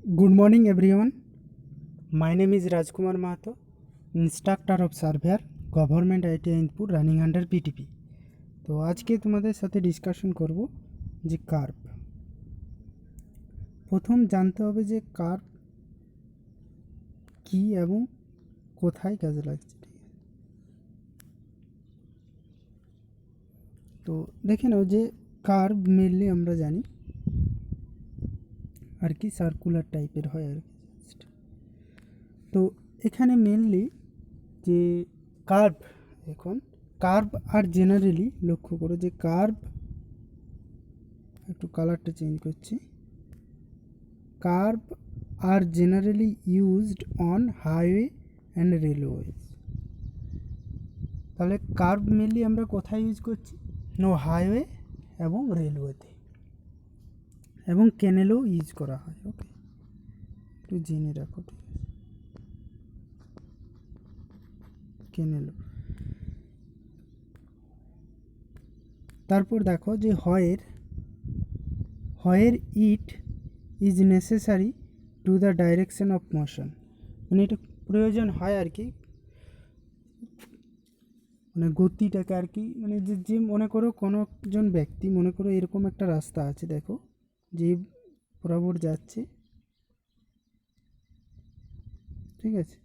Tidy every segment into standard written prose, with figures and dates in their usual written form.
Good morning, everyone. My name is Rajkumar Mahato, instructor of surveyor, Government ITI Input, running under PTP. তো আজকে তোমাদের সাথে discussion করব যে কার্ভ। প্রথম জানতে হবে যে কার্ভ কী এবং কোথায় কাজে লাগছে। তো দেখে নাও যে কার্ভ মেনলি আমরা জানি আর কি সার্কুলার টাইপের হয় আর কি। তো এখানে মেনলি যে কার্ভ, এখন কার্ভ আর জেনারেলি লক্ষ্য করো যে কার্ভ, একটু কালারটা চেঞ্জ করছি, কার্ভ আর generally used on highway and railways. তাহলে কার্ভ মেনলি আমরা কোথায় ইউজ করছি? নো হাইওয়ে এবং রেলওয়েতে, এবং ক্যানেলও ইউজ করা হয়। ওকে, একটু জেনে রাখো, ঠিক আছে, ক্যানেলও। তারপর দেখো যে where it is necessary to the direction of motion, মানে এটা প্রয়োজন হয় আর কি, মানে গতিটাকে আর কি, মানে যে মনে করো কোনো একজন ব্যক্তি, মনে করো এরকম একটা রাস্তা আছে, দেখো যে বরাবর যাচ্ছে, ঠিক আছে,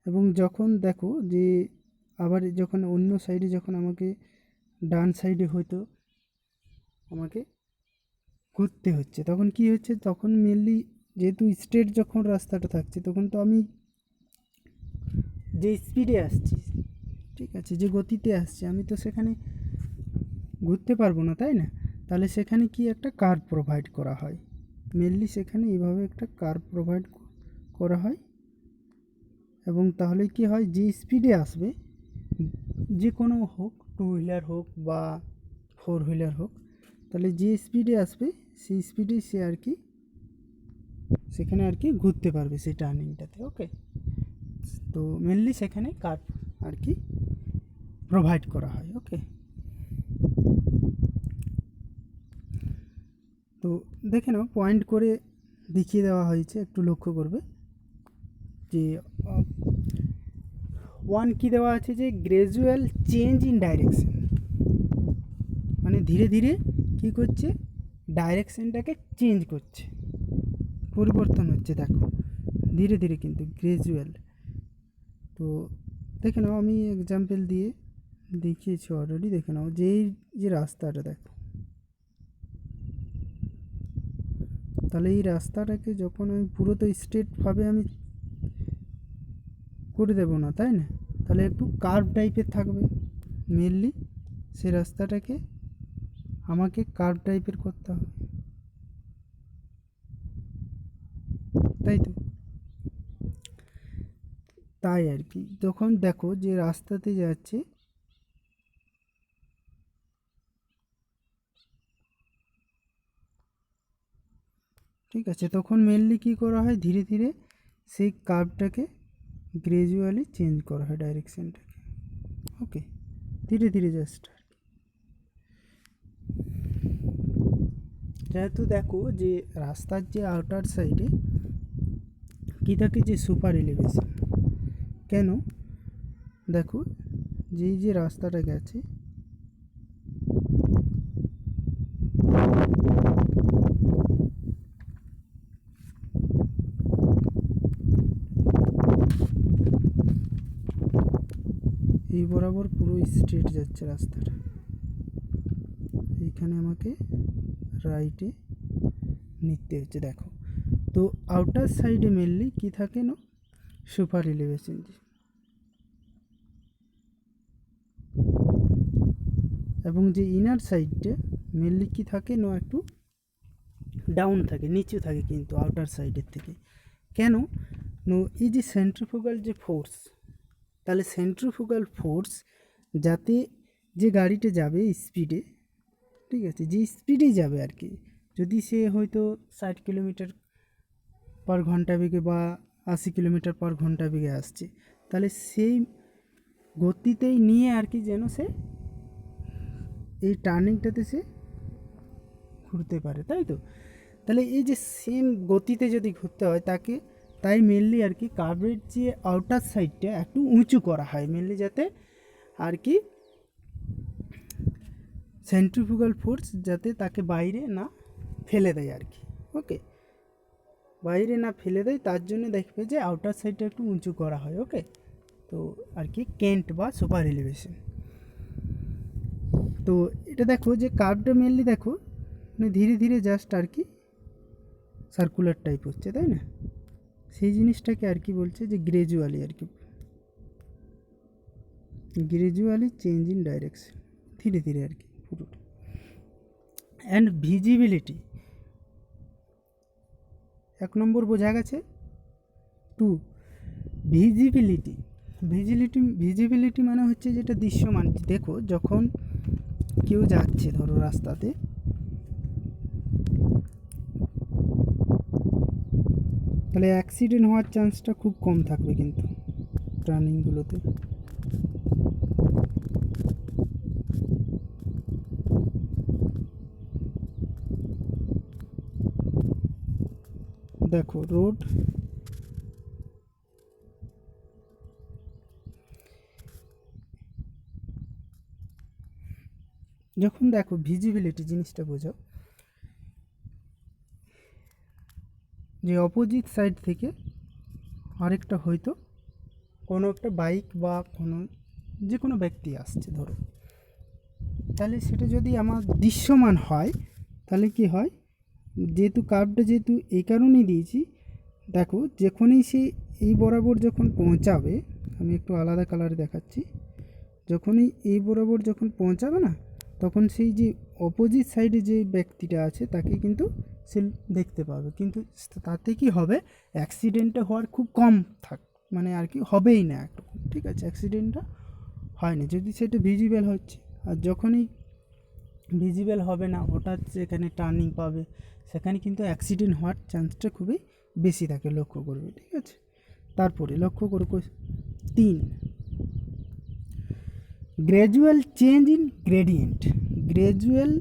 এবং যখন দেখো যে আবার যখন অন্য সাইডে, যখন আমাকে ডান সাইডে হয়তো আমাকে ঘুরতে হচ্ছে, তখন কি হচ্ছে, তখন মেনলি যেহেতু স্ট্রেট যখন রাস্তাটা থাকছে, তখন তো আমি যে স্পিডে আসছি, ঠিক আছে, যে গতিতে আসছে, আমি তো সেখানে ঘুরতে পারবো না, তাই না? তাহলে সেখানে কি একটা কার্ভ প্রোভাইড করা হয়, মেনলি সেখানে এইভাবে একটা কার্ভ প্রোভাইড করা হয়। এবং তাহলে কি হয়, যে স্পিডে আসবে, যে কোনো হোক, টু হুইলার হোক বা ফোর হুইলার হোক, তাহলে যে স্পিডে আসবে সেই স্পিডে সে আর কি সেখানে আর কি ঘুরতে পারবে সেই টার্নিংটাতে। ওকে, তো মেনলি সেখানে কার্ভ আর কি প্রোভাইড করা হয়। ওকে, তো দেখে নাও, পয়েন্ট করে দেখিয়ে দেওয়া হয়েছে, একটু লক্ষ্য করবে যে ওয়ান কি দেওয়া আছে, যে গ্র্যাজুয়াল চেঞ্জ ইন ডাইরেকশন, মানে ধীরে ধীরে কি করছে, ডাইরেকশনটাকে চেঞ্জ করছে, পরিবর্তন হচ্ছে, দেখো ধীরে ধীরে কিন্তু গ্র্যাজুয়াল। তো দেখে নাও, আমি এক্সাম্পল দিয়ে দেখিয়েছি অলরেডি, দেখে নাও যে এই যে রাস্তাটা দেখো, তাহলে এই রাস্তাটাকে যখন আমি পুরো তো স্ট্রেটভাবে আমি করে দেবো না, তাই না? তাহলে একটু কার্ভ টাইপের থাকবে, মেনলি সেই রাস্তাটাকে আমাকে কার্ভ টাইপের করতে হবে, তাই তো। তাই আর কি, যখন দেখো যে রাস্তাতে যাচ্ছে, ঠিক আছে, তখন মেনলি কী করা হয়, ধীরে ধীরে সেই কার্ভটাকে গ্র্যাজুয়ালি চেঞ্জ করা হয় ডাইরেকশনটাকে। ওকে, ধীরে ধীরে জাস্ট, যেহেতু দেখো যে রাস্তার যে আউটার সাইডে কী থাকে, যে সুপার এলিভেশন। কেন, দেখো যে রাস্তাটা গেছে, এই বরাবর পুরো স্ট্রেট যাচ্ছে রাস্তাটা, এইখানে আমাকে রাইটে নিতে হচ্ছে, দেখো। তো আউটার সাইডে মেনলি কি থাকে না, সুপার এলিভেশন, এবং যে ইনার সাইডটা মেনলি কি থাকে না, একটু ডাউন থাকে, নিচু থাকে কিন্তু আউটার সাইডের থেকে। কেন, নো এই যে সেন্ট্রিফুগাল যে ফোর্স, তাহলে সেন্ট্রিফুগাল ফোর্স যাতে যে গাড়িটা যাবে স্পিডে, ঠিক আছে, যে স্পিডেই যাবে আর কি, যদি সে হয়তো 60 কিলোমিটার পার ঘন্টা বেগে বা 80 কিলোমিটার পার ঘন্টা বেগে আসছে, তাহলে সেই গতিতেই নিয়ে আর কি যেন সে এই টার্নিংটাতে সে ঘুরতে পারে, তাই তো। তাহলে এই যে সেম গতিতে যদি ঘুরতে হয় তাই মেনলি আর কি কার্ভের যে আউটার সাইডটা একটু উঁচু করা হয় মেনলি, যাতে আর কি সেন্ট্রিফুগাল ফোর্স যাতে তাকে বাইরে না ফেলে দেয় আর কি। ওকে, বাইরে না ফেলে দেয় তার জন্য দেখবে যে আউটার সাইডটা একটু উঁচু করা হয়। ওকে, তো আর কি কেন্ট বা সুপার এলিভেশন। তো এটা দেখো যে কার্ভটা মেনলি দেখো মানে ধীরে ধীরে জাস্ট আর কি সার্কুলার টাইপ হচ্ছে, তাই না? সেই জিনিসটাকে আর কি বলছে যে গ্রেজুয়ালি আর কি, গ্রেজুয়ালি চেঞ্জ ইন ডাইরেকশন, ধীরে ধীরে আর কি পুরোটা। অ্যান্ড ভিজিবিলিটি 1 নম্বর বোঝা গেছে। 2, ভিজিবিলিটি। ভিজিবিলিটি মানে হচ্ছে যেটা দৃশ্যমান। দেখো যখন কেউ যাচ্ছে ধরো রাস্তাতে, তাহলে অ্যাক্সিডেন্ট হওয়ার চান্সটা খুব কম থাকবে কিন্তু টার্নিংগুলোতে। দেখো রোড যখন দেখো ভিজিবিলিটি জিনিসটা বোঝো যে অপোজিট সাইড থেকে আরেকটা হয়তো কোনো একটা বাইক বা কোনো যে কোনো ব্যক্তি আসছে ধরো, তাহলে সেটা যদি আমার দৃশ্যমান হয় তাহলে কি হয়, যেহেতু কার্ভটা যেহেতু এই কারণেই দিয়েছি, দেখো যখনই সে এই বরাবর যখন পৌঁছাবে, আমি একটু আলাদা কালারে দেখাচ্ছি, যখনই এই বরাবর যখন পৌঁছাবে না, তখন সেই যে অপোজিট সাইডে যে ব্যক্তিটা আছে তাকে কিন্তু সে দেখতে পাবে, কিন্তু তাতে কি হবে, অ্যাক্সিডেন্টটা হওয়ার খুব কম মানে আর কি হবেই না একটু, ঠিক আছে, অ্যাক্সিডেন্টটা হয় না যদি সেটা ভিজিবল হচ্ছে। আর যখনই ভিজিবল হবে না, হঠাৎ যেখানে টার্নিং পাবে সেখানে কিন্তু অ্যাক্সিডেন্ট হওয়ার চান্সটা খুবই বেশি থাকে, লক্ষ্য করবে, ঠিক আছে। তারপরে লক্ষ্য করো 3, gradual change in gradient. Gradual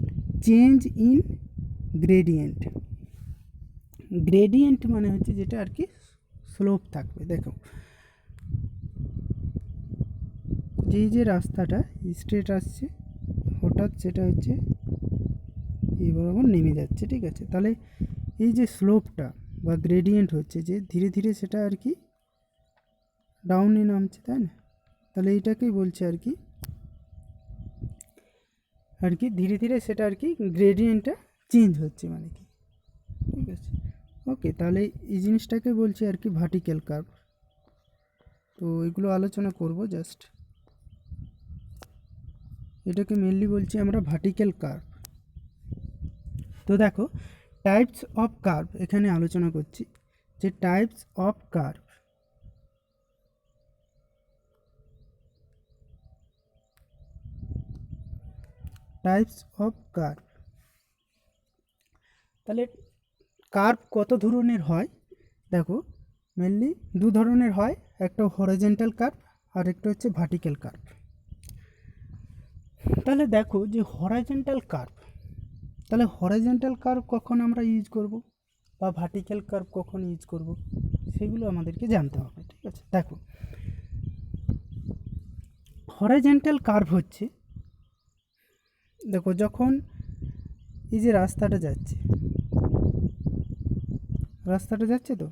change in gradient. Gradient মানে হচ্ছে যেটা আর কি স্লোপ থাকবে। দেখো যে রাস্তাটা স্ট্রেট আসছে, হঠাৎ সেটা হচ্ছে এই বরাবর নেমে যাচ্ছে, ঠিক আছে, তাহলে এই যে স্লোপটা বা গ্রেডিয়েন্ট হচ্ছে যে ধীরে ধীরে সেটা আর কি ডাউনে নামছে, তাই না? তাহলে এইটাকেই বলছে আর কি ধীরে ধীরে সেটা আর কি গ্রেডিয়েন্টটা চেঞ্জ হচ্ছে মানে কি, ঠিক আছে। ওকে, তাহলে এই জিনিসটাকে বলছি আর কি ভার্টিক্যাল কার্ভ। তো এগুলো আলোচনা করব জাস্ট, এটাকে মেনলি বলছি আমরা ভার্টিক্যাল কার্ভ। তো দেখো টাইপস অফ কার্ভ এখানে আলোচনা করছি, যে types of curve. Types of curve, তাহলে কার্ভ কত ধরনের হয় দেখো, মেনলি 2 ধরনের হয়, একটা হরিজন্টাল কার্ভ আর একটা হচ্ছে ভার্টিক্যাল কার্ভ। তাহলে দেখো যে হরিজন্টাল কার্ভ, তাহলে হরিজন্টাল কার্ভ কখন আমরা ইউজ করব বা ভার্টিক্যাল কার্ভ কখন ইউজ করব, সেগুলো আমাদেরকে জানতে হবে, ঠিক আছে। দেখো হরিজন্টাল কার্ভ হচ্ছে, দেখো যখন এই যে রাস্তাটা যাচ্ছে তো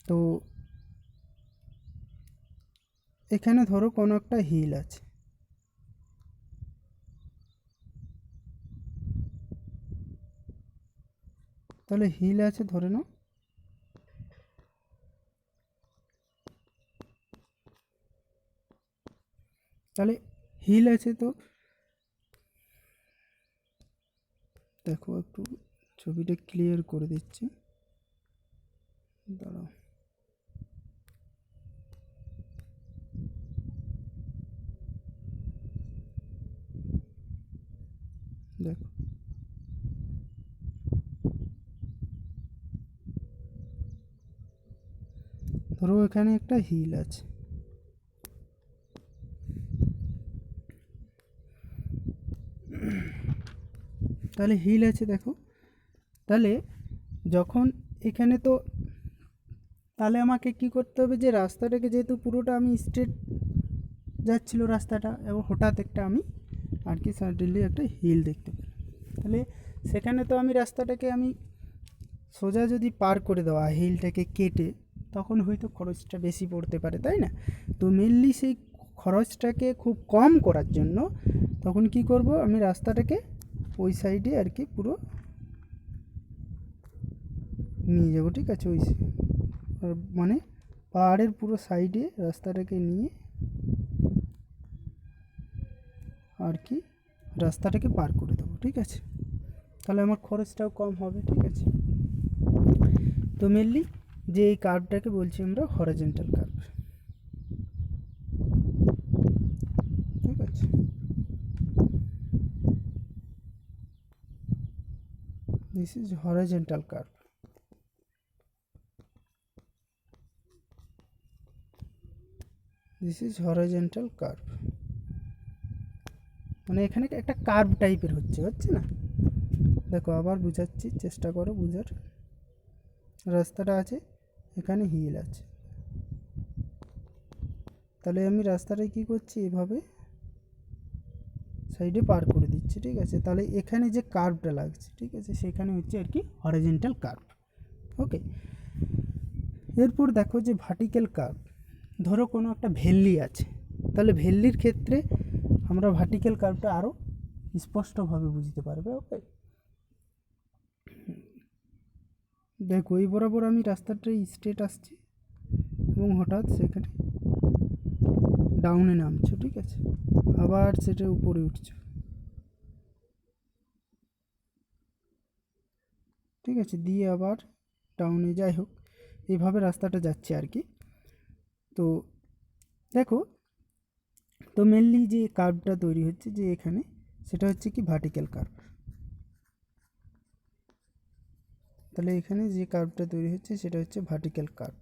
তো এখানে ধরো কোনো একটা হিল আছে, তাহলে হিল আছে ধরে নাও, তাহলে হিল আছে, তো দেখো একটু ছবিটা ক্লিয়ার করে দিচ্ছি, দাঁড়াও। দেখো ধরো এখানে একটা হিল আছে, তাহলে হিল আছে দেখো, তাহলে যখন এখানে তো তাহলে আমাকে কি করতে হবে, যে রাস্তাটাকে যেহেতু পুরোটা আমি স্ট্রেট যাচ্ছিল রাস্তাটা, এবং হঠাৎ একটা আমি আর কি সাডেনলি একটা হিল দেখতে পেলাম, তাহলে সেখানে তো আমি রাস্তাটাকে আমি সোজা যদি পার করে দেওয়া হিলটাকে কেটে, তখন হয়তো খরচটা বেশি পড়তে পারে, তাই না? তো মেনলি সেই খরচটাকে খুব কম করার জন্য তখন কি করব, আমি রাস্তাটাকে ওই সাইডে আর কি পুরো নিয়ে যাব, ঠিক আছে? ওই মানে পাহাড়ের পুরো সাইডে রাস্তাটাকে নিয়ে আর কি রাস্তাটাকে পার করে দেবো, ঠিক আছে? তাহলে আমার খরচটাও কম হবে, ঠিক আছে? তো মেনলি যে এই কার্ভটাকে বলছি আমরা হরাইজন্টাল কার্ভ, ঠিক আছে? This is horizontal curve. This is horizontal curve, মানে এখানে একটা কার্ভ টাইপের হচ্ছে না? দেখো আবার বুঝাচ্ছি, চেষ্টা করো বুঝার। রাস্তাটা আছে, এখানে হিল আছে, তাহলে আমি রাস্তাটায় কী করছি, এভাবে সাইডে পার করে দিচ্ছি, ঠিক আছে? তাহলে এখানে যে কার্ভটা লাগছে, ঠিক আছে, সেখানে হচ্ছে আর কি হরিজন্টাল কার্ভ। ওকে, এরপর দেখো যে ভার্টিক্যাল কার্ভ। ধরো কোনো একটা ভ্যালি আছে, তাহলে ভ্যালির ক্ষেত্রে আমরা ভার্টিক্যাল কার্ভটা আরও স্পষ্টভাবে বুঝতে পারবে। ওকে, দেখো এই বরাবর আমি রাস্তাটা স্ট্রেট আসছি এবং হঠাৎ সেখানে ডাউনে নামছো, ঠিক আছে? আবার সেটা উপরে উঠছো, ঠিক আছে? দিয়ে আবার ডাউনে, যাই হোক এইভাবে রাস্তাটা যাচ্ছে আর কি। তো দেখো, তো মেনলি যে কার্ভটা তৈরি হচ্ছে যে এখানে, সেটা হচ্ছে কি ভার্টিক্যাল কার্ভ। তাহলে এখানে যে কার্ভটা তৈরি হচ্ছে সেটা হচ্ছে ভার্টিক্যাল কার্ভ,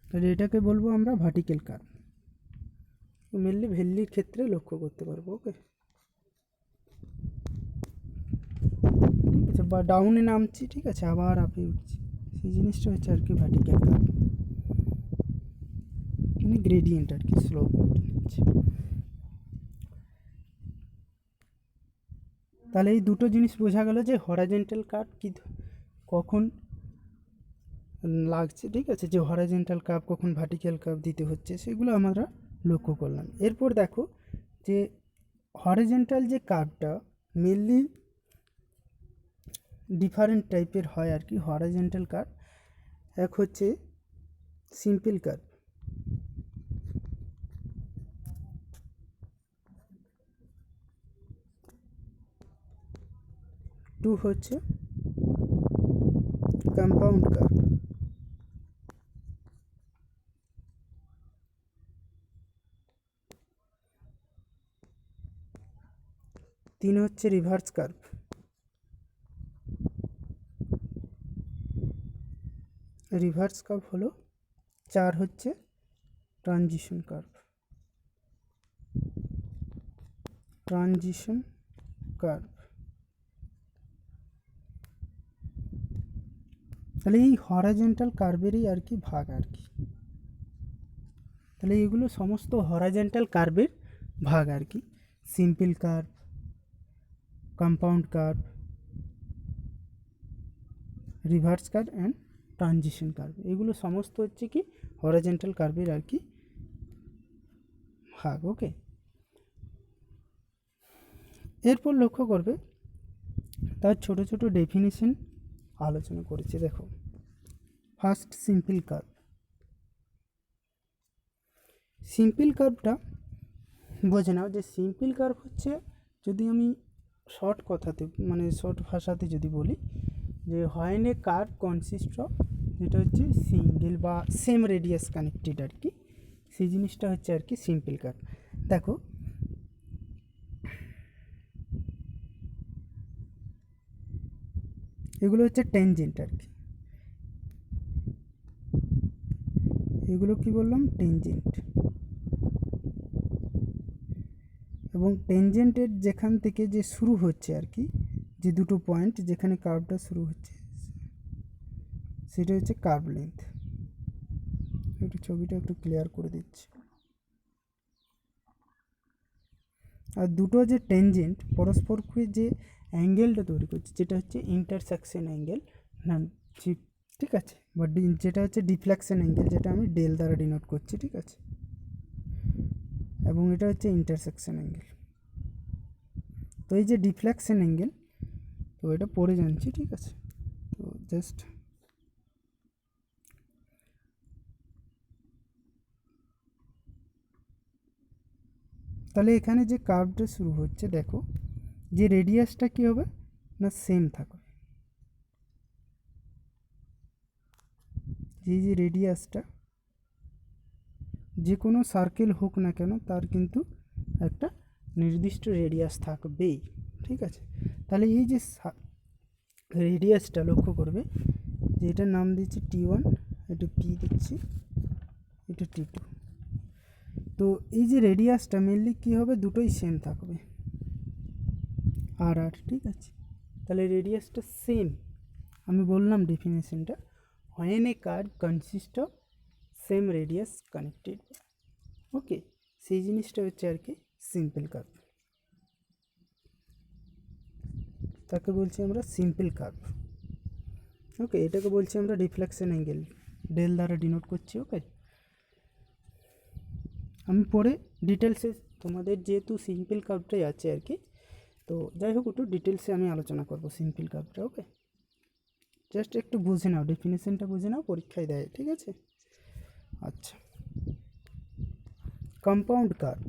তাহলে এটাকে বলবো আমরা ভার্টিক্যাল কার্ভ। মেনলি ভ্যালির ক্ষেত্রে লক্ষ্য করতে পারবো। ওকে, ঠিক আছে? বা ডাউনে নামছি, ঠিক আছে, আবার আপে উঠছি, সেই জিনিসটা হচ্ছে আর কি ভার্টিক্যাল কার্ভ, মানে গ্রেডিয়েন্ট আর কি, স্লোপ নিচ্ছে। তাহলে এই দুটো জিনিস বোঝা গেল যে হরাইজন্টাল কার্ভ কি কখন লাগছে, ঠিক আছে? যে হরাইজন্টাল কার্ভ কখন ভার্টিক্যাল কার্ভ দিতে হচ্ছে, সেগুলো আমরা লক্ষ্য করলাম। এরপর দেখো যে হরাইজন্টাল যে কার্ভটা মেনলি ডিফারেন্ট টাইপের হয় আর কি হরাইজন্টাল কার্ভ। এক হচ্ছে সিম্পল কার্ভ, টু হচ্ছে কম্পাউন্ড কার্ভ, তিন হচ্ছে রিভার্স কার্ভ, রিভার্স কার্ভ হলো, চার হচ্ছে ট্রানজিশন কার্ভ, ট্রানজিশন কার্ভ। তাহলে এই হরাইজন্টাল কার্ভেরই আর কি ভাগ আর কি, তাহলে এগুলো সমস্ত হরাইজন্টাল কার্ভের ভাগ আর কি। Simple curve, compound curve, reverse curve and transition curve, এগুলো সমস্ত হচ্ছে কি হরাইজন্টাল কার্ভের আর কি ভাগ। ওকে, এরপর লক্ষ্য করবে তার ছোট ছোট ডেফিনিশন আলোচনা করেছি। দেখো, ফার্স্ট সিম্পল কার্ভ। সিম্পল কার্ভটা বোঝে নাও যে সিম্পল কার্ভ হচ্ছে, যদি আমি শর্ট কথাতে মানে শর্ট ভাষাতে যদি বলি, যে when a curve consist of, যেটা হচ্ছে সিঙ্গেল বা সেম রেডিয়াস কানেক্টেড আর কি, সেই জিনিসটা হচ্ছে আর কি সিম্পল কার্ভ। দেখো এগুলো হচ্ছে টেনজেন্ট আর কি, এগুলো কি বললাম, টেনজেন্ট। এবং টেনজেন্টের যেখান থেকে যে শুরু হচ্ছে আর কি, যে দুটো পয়েন্ট যেখানে কার্ভটা শুরু হচ্ছে সেটা হচ্ছে কার্ভ লেন্থ। একটু ছবিটা একটু ক্লিয়ার করে দিচ্ছি। আর দুটো যে টেনজেন্ট পরস্পরকে যে অ্যাঙ্গেলটা তৈরি করছে যেটা হচ্ছে ইন্টারসেকশন অ্যাঙ্গেল না, ঠিক আছে, বা যেটা হচ্ছে ডিফ্লেকশন অ্যাঙ্গেল, যেটা আমি ডেল দ্বারা ডিনোট করছি, ঠিক আছে, এবং এটা হচ্ছে ইন্টারসেকশন অ্যাঙ্গেল। তো এই যে ডিফ্লেকশন অ্যাঙ্গেল, তো এটা পড়ে জানছি, ঠিক আছে। তো জাস্ট তাহলে এখানে যে কার্ভটা শুরু হচ্ছে দেখো, যে রেডিয়াসটা কী হবে না সেম থাকবে। যে রেডিয়াসটা যে কোনো সার্কেল হোক না কেন তার কিন্তু একটা নির্দিষ্ট রেডিয়াস থাকবেই, ঠিক আছে। তাহলে এই যে রেডিয়াসটা লক্ষ্য করবে যে এটার নাম দিচ্ছি T1, এটা P দিচ্ছি, এটা T2। তো এই যে রেডিয়াসটা মেনলি কী হবে, দুটোই সেম থাকবে আর, ঠিক আছে। তাহলে রেডিয়াসটা সেম, আমি বললাম ডেফিনেশনটা, when a curve consists of same radius connected, ওকে, সেই জিনিসটা হচ্ছে আর কি সিম্পল কার্ভ, তাকে বলছি আমরা সিম্পল কার্ভ। ওকে, এটাকে বলছি আমরা ডিফ্লেকশন অ্যাঙ্গেল, ডেল দ্বারা ডিনোট করছি। ওকে, আমি পরে ডিটেলসে তোমাদের যেহেতু সিম্পল কার্ভটাই আছে আর কি, তো যাই হোক একটু ডিটেলসে আমি আলোচনা করব সিম্পল কার্ভটা। ওকে, জাস্ট একটু বুঝে নাও, ডেফিনেশনটা বুঝে নাও, পরীক্ষায় দেয়, ঠিক আছে। আচ্ছা, কম্পাউন্ড কার্ভ।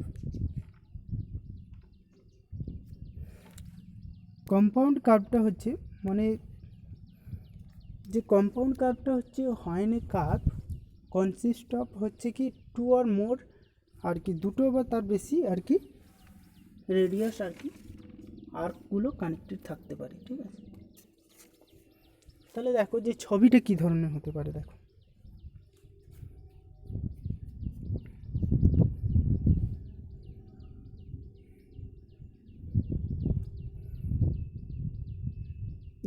কম্পাউন্ড কার্ভটা হচ্ছে মানে যে কম্পাউন্ড কার্ভটা হচ্ছে হয় না কার্ভ কনসিস্ট অফ হচ্ছে কি টু আর মোর আর কি, দুটো বা তার বেশি আর কি রেডিয়াস আর কি আর্কগুলো কানেক্টেড থাকতে পারে, ঠিক আছে। তাহলে দেখো যে ছবিটা কী ধরনের হতে পারে, দেখো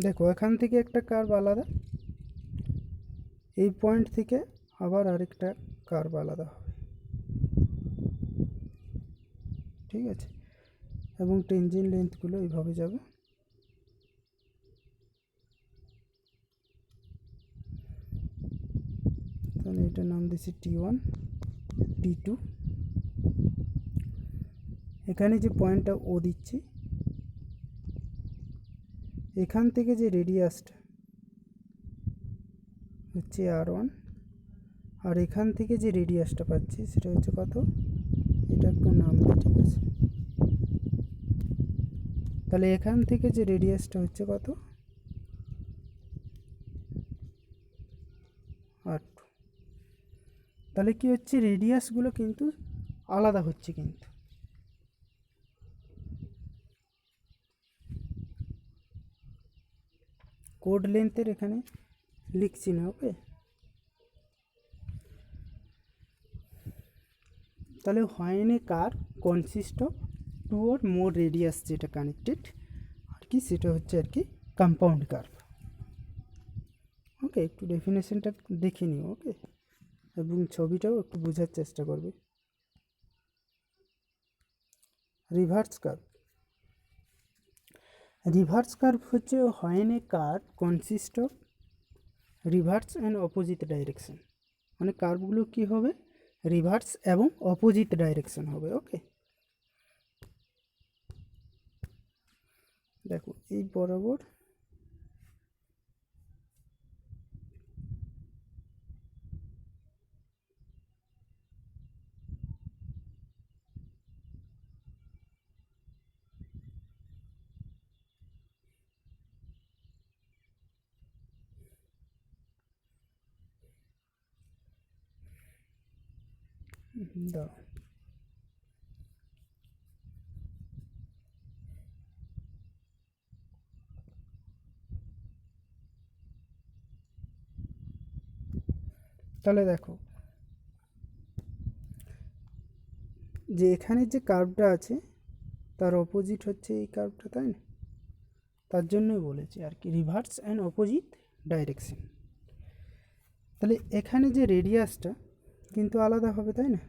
দেখো এখান থেকে একটা কার্ভ আলাদা, এই পয়েন্ট থেকে আবার আরেকটা কার্ভ আলাদা হবে, ঠিক আছে, এবং টেনজেন্ট লেন্থগুলো এইভাবে যাবে। তাহলে এটার নাম দিচ্ছি T1, T2, এখানে যে পয়েন্টটা ও দিচ্ছি, এখান থেকে যে রেডিয়াসটা হচ্ছে R1, আর এখান থেকে যে রেডিয়াসটা পাচ্ছি সেটা হচ্ছে কত, এটা একটু নাম দিই, ঠিক আছে। তাহলে এখান থেকে যে রেডিয়াসটা হচ্ছে কত, R2। তাহলে কি হচ্ছে, রেডিয়াসগুলো কিন্তু আলাদা হচ্ছে, কিন্তু কোড লেন্থের এখানে লিখছি না। ওকে, তাহলে when a curve consists of two or more radius যেটা কানেক্টেড আর কি, সেটা হচ্ছে আর কি কম্পাউন্ড কার্ভ। ওকে, একটু ডেফিনেশনটা দেখে নিও। ওকে, এবং ছবিটাও একটু বোঝার চেষ্টা করবে। Reverse curve. রিভার্স কার্ভ হচ্ছে when a curve consists of reverse and opposite direction, মানে কার্ভগুলো কী হবে, রিভার্স এবং অপোজিট ডাইরেকশন হবে। ওকে, দেখো এই বরাবর দাও, তাহলে দেখো যে এখানে যে কার্ভটা আছে তার অপোজিট হচ্ছে এই কার্ভটা, তাই না। তার জন্যই বলেছি আর কি, রিভার্স অ্যান্ড অপোজিট ডাইরেকশন। তাহলে এখানে যে রেডিয়াসটা কিন্তু আলাদা হবে, তাই না?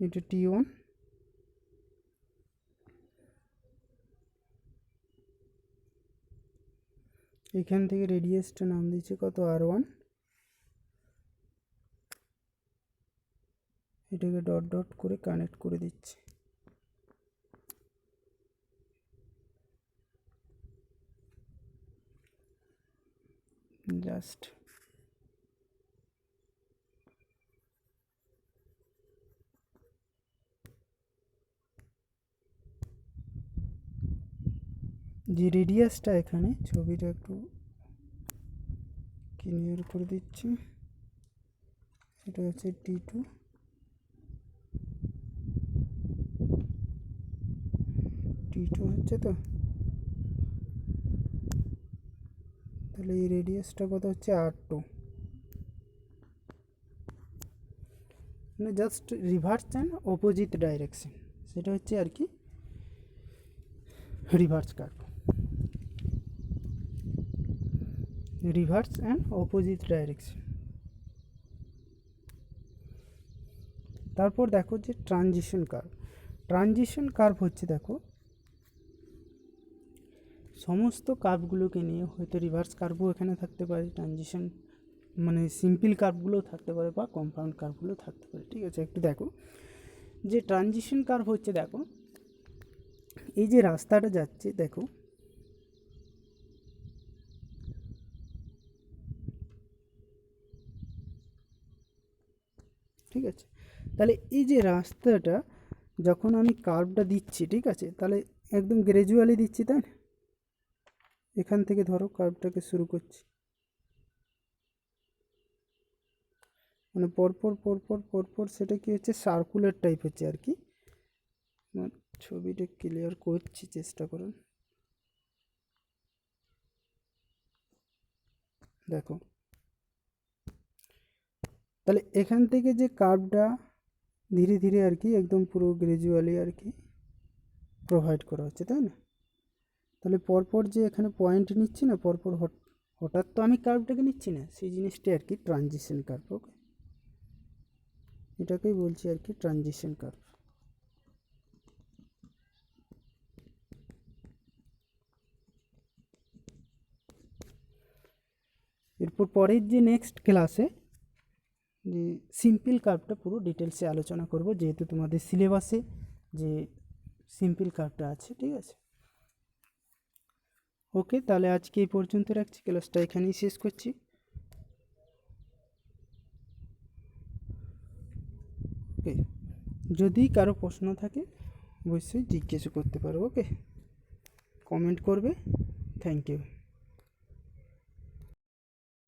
এটা T1, এখান থেকে রেডিয়াসটা নাম দিচ্ছে কত, R1, এটাকে ডট ডট করে কানেক্ট করে দিচ্ছি। জাস্ট যে রেডিয়াসটা এখানে, ছবিটা একটু ক্লিয়ার করে দিচ্ছি, এটা হচ্ছে T2, T2 হচ্ছে তো। তাহলে এই রেডিয়াসটা কত হচ্ছে, R2, মানে just reverse and opposite direction, সেটা হচ্ছে আর কি reverse curve, reverse and opposite direction. তারপর দেখো যে ট্রানজিশন কার্ভ। ট্রানজিশন কার্ভ হচ্ছে, দেখো সমস্ত কার্ভগুলোকে নিয়ে, হয়তো রিভার্স কার্ভও এখানে থাকতে পারে, ট্রানজিশন মানে সিম্পল কার্ভগুলোও থাকতে পারে, বা কম্পাউন্ড কার্ভগুলো থাকতে পারে, ঠিক আছে? একটু দেখো যে ট্রানজিশন কার্ভ হচ্ছে, দেখো এই যে রাস্তাটা যাচ্ছে, দেখো ঠিক আছে? তাহলে এই যে রাস্তাটা যখন আমি কার্ভটা দিচ্ছি, ঠিক আছে, তাহলে একদম গ্র্যাজুয়ালি দিচ্ছি, তাই না? এখান থেকে ধরো কার্ভটাকে শুরু করছি, মানে পরপর পরপর পরপর, সেটা কি হচ্ছে, সার্কুলার টাইপ হচ্ছে আর কি। আমার ছবিটা ক্লিয়ার করছি, চেষ্টা করুন। দেখো তাহলে এখান থেকে যে কার্ভটা ধীরে ধীরে আর কি একদম পুরো গ্র্যাজুয়ালি আর কি প্রোভাইড করা হচ্ছে, তাই না? তাহলে পরপর যে এখানে পয়েন্ট নিচ্ছি না, পরপর হঠাৎ তো আমি কার্ভটাকে নিচ্ছি না, সেই জিনিসটাই আর কি ট্রানজিশন কার্ভ। ওকে, এটাকেই বলছি আর কি ট্রানজিশন কার্ভ। এরপর পরের যে নেক্সট ক্লাসে যে সিম্পল কার্ভটা পুরো ডিটেলসে আলোচনা করব, যেহেতু তোমাদের সিলেবাসে যে সিম্পল কার্ভটা আছে, ঠিক আছে? ওকে, তাহলে আজকে এই পর্যন্ত রাখছি, ক্লাসটা এখানেই শেষ করছি। ওকে, যদি কারো প্রশ্ন থাকে অবশ্যই জিজ্ঞেস করতে পারো। ওকে, কমেন্ট করবে। Thank you.